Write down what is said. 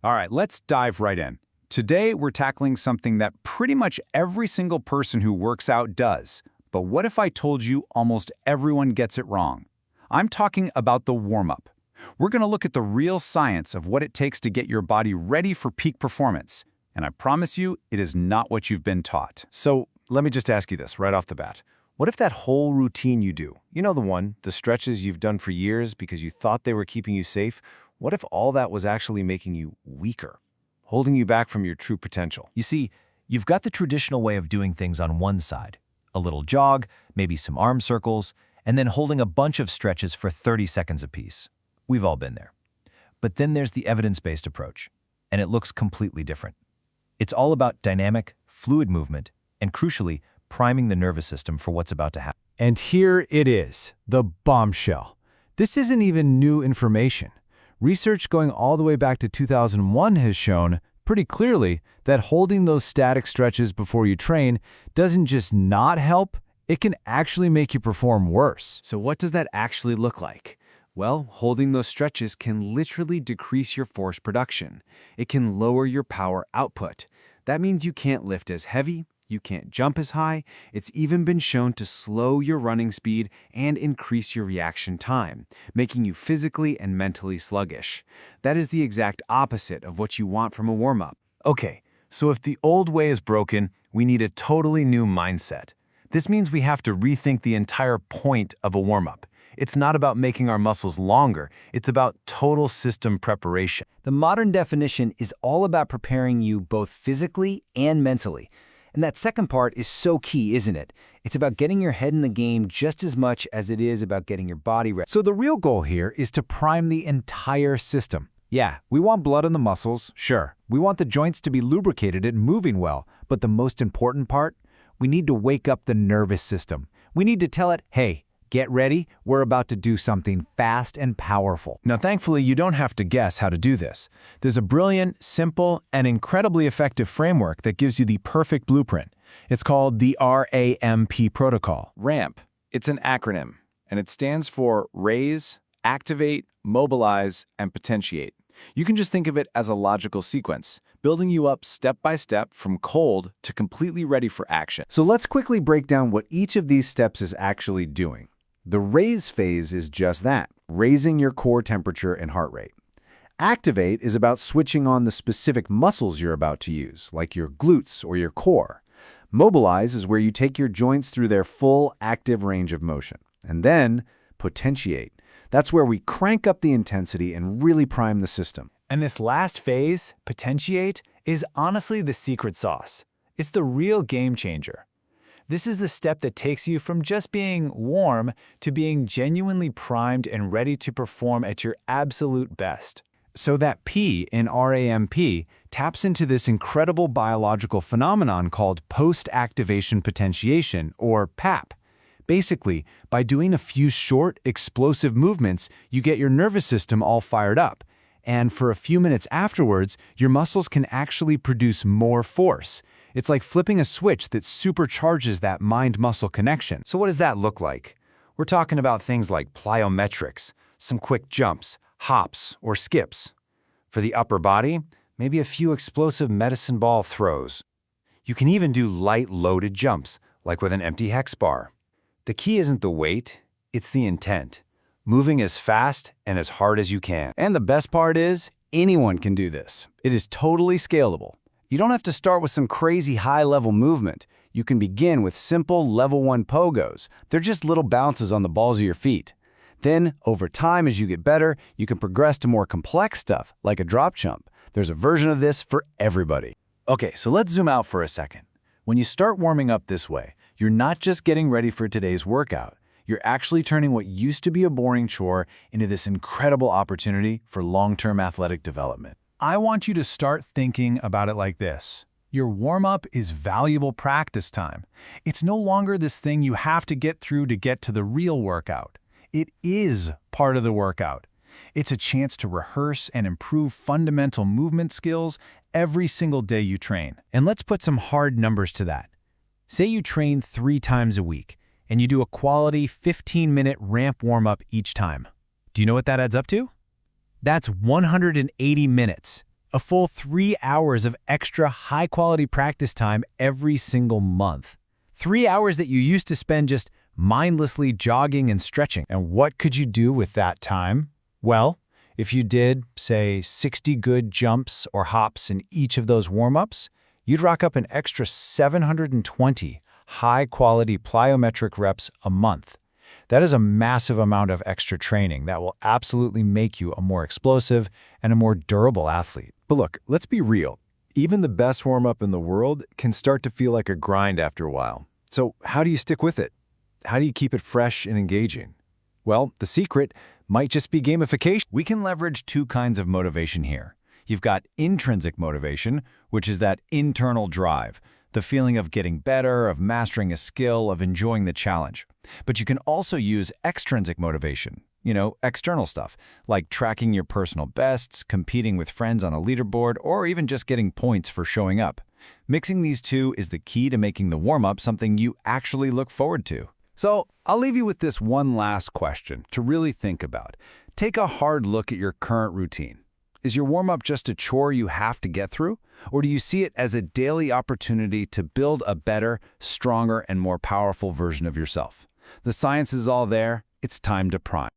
All right, let's dive right in. Today, we're tackling something that pretty much every single person who works out does. But what if I told you almost everyone gets it wrong? I'm talking about the warm-up. We're going to look at the real science of what it takes to get your body ready for peak performance. And I promise you, it is not what you've been taught. So let me just ask you this right off the bat. What if that whole routine you do, the stretches you've done for years because you thought they were keeping you safe, what if all that was actually making you weaker, holding you back from your true potential? You see, you've got the traditional way of doing things on one side. A little jog, maybe some arm circles, and then holding a bunch of stretches for 30 seconds apiece. We've all been there. But then there's the evidence-based approach, and it looks completely different. It's all about dynamic, fluid movement, and crucially, priming the nervous system for what's about to happen. And here it is, the bombshell. This isn't even new information. Research going all the way back to 2001 has shown pretty clearly that holding those static stretches before you train doesn't just not help, it can actually make you perform worse. So what does that actually look like? Well, holding those stretches can literally decrease your force production. It can lower your power output. That means you can't lift as heavy, you can't jump as high. It's even been shown to slow your running speed and increase your reaction time, making you physically and mentally sluggish. That is the exact opposite of what you want from a warm-up. Okay, so if the old way is broken, we need a totally new mindset. This means we have to rethink the entire point of a warm-up. It's not about making our muscles longer, it's about total system preparation. The modern definition is all about preparing you both physically and mentally. And that second part is so key, isn't it? It's about getting your head in the game just as much as it is about getting your body ready. So the real goal here is to prime the entire system. Yeah, we want blood in the muscles, sure. We want the joints to be lubricated and moving well. But the most important part? We need to wake up the nervous system. We need to tell it, hey, get ready, we're about to do something fast and powerful. Now, thankfully, you don't have to guess how to do this. There's a brilliant, simple, and incredibly effective framework that gives you the perfect blueprint. It's called the RAMP protocol. RAMP. It's an acronym, and it stands for Raise, Activate, Mobilize, and Potentiate. You can just think of it as a logical sequence, building you up step by step from cold to completely ready for action. So let's quickly break down what each of these steps is actually doing. The raise phase is just that, raising your core temperature and heart rate. Activate is about switching on the specific muscles you're about to use, like your glutes or your core. Mobilize is where you take your joints through their full active range of motion. And then, potentiate. That's where we crank up the intensity and really prime the system. And this last phase, potentiate, is honestly the secret sauce. It's the real game changer. This is the step that takes you from just being warm to being genuinely primed and ready to perform at your absolute best. So that P in RAMP taps into this incredible biological phenomenon called post-activation potentiation, or PAP. Basically, by doing a few short, explosive movements, you get your nervous system all fired up. And for a few minutes afterwards, your muscles can actually produce more force. It's like flipping a switch that supercharges that mind-muscle connection. So what does that look like? We're talking about things like plyometrics, some quick jumps, hops, or skips. For the upper body, maybe a few explosive medicine ball throws. You can even do light loaded jumps, like with an empty hex bar. The key isn't the weight, it's the intent. Moving as fast and as hard as you can. And the best part is, anyone can do this. It is totally scalable. You don't have to start with some crazy high-level movement. You can begin with simple level 1 pogos. They're just little bounces on the balls of your feet. Then, over time, as you get better, you can progress to more complex stuff, like a drop jump. There's a version of this for everybody. Okay, so let's zoom out for a second. When you start warming up this way, you're not just getting ready for today's workout. You're actually turning what used to be a boring chore into this incredible opportunity for long-term athletic development. I want you to start thinking about it like this. Your warm-up is valuable practice time. It's no longer this thing you have to get through to get to the real workout. It is part of the workout. It's a chance to rehearse and improve fundamental movement skills every single day you train. And let's put some hard numbers to that. Say you train 3 times a week, and you do a quality 15-minute ramp warm-up each time. Do you know what that adds up to? That's 180 minutes. A full 3 hours of extra high-quality practice time every single month. 3 hours that you used to spend just mindlessly jogging and stretching. And what could you do with that time? Well, if you did, say, 60 good jumps or hops in each of those warm-ups, you'd rack up an extra 720 high-quality plyometric reps a month. That is a massive amount of extra training that will absolutely make you a more explosive and a more durable athlete. But look, let's be real. Even the best warm-up in the world can start to feel like a grind after a while. So how do you stick with it? How do you keep it fresh and engaging? Well, the secret might just be gamification. We can leverage two kinds of motivation here. You've got intrinsic motivation, which is that internal drive, the feeling of getting better, of mastering a skill, of enjoying the challenge. But you can also use extrinsic motivation, external stuff, like tracking your personal bests, competing with friends on a leaderboard, or even just getting points for showing up. Mixing these two is the key to making the warm-up something you actually look forward to. So, I'll leave you with this one last question to really think about. Take a hard look at your current routine. Is your warm-up just a chore you have to get through? Or do you see it as a daily opportunity to build a better, stronger, and more powerful version of yourself? The science is all there. It's time to prime.